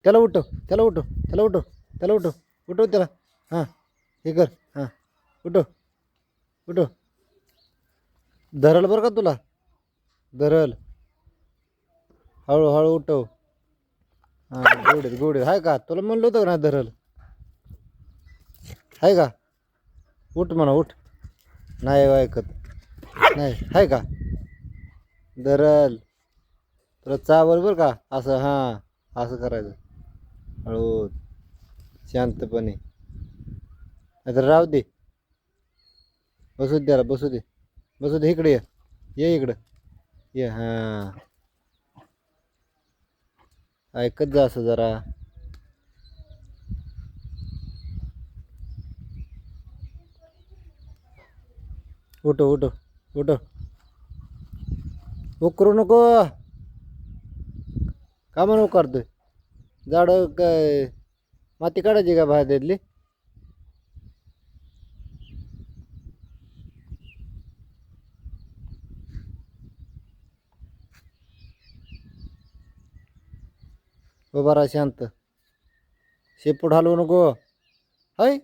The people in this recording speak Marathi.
त्याला उठव त्याला उठव त्याला उठव त्याला उठव उठव त्याला. हां हे कर. हां उठव उठव. धरल बरं का तुला. धरल. हळूहळू उठव. हां गोडीत गोडीत आहे का तुला म्हणलं होतं ना धरल आहे का. उठ म्हणा उठ. नाही ऐकत नाही आहे का. धरल तुला चावल बरं का असं. हां असं करायचं हळू शांतपणे. नाहीतर राहू दे. बसू दे त्याला बसू दे. बसू दे इकडे ये. ये इकडं ये. हां ऐकत जा असं जरा. उठो उठो उठो. उकरू नको. का म्हणून करतोय. झाडं काय माती काढायची का बाहेर त्यातली. उभा राहा शांत. शेपूट हलवू नको. हाय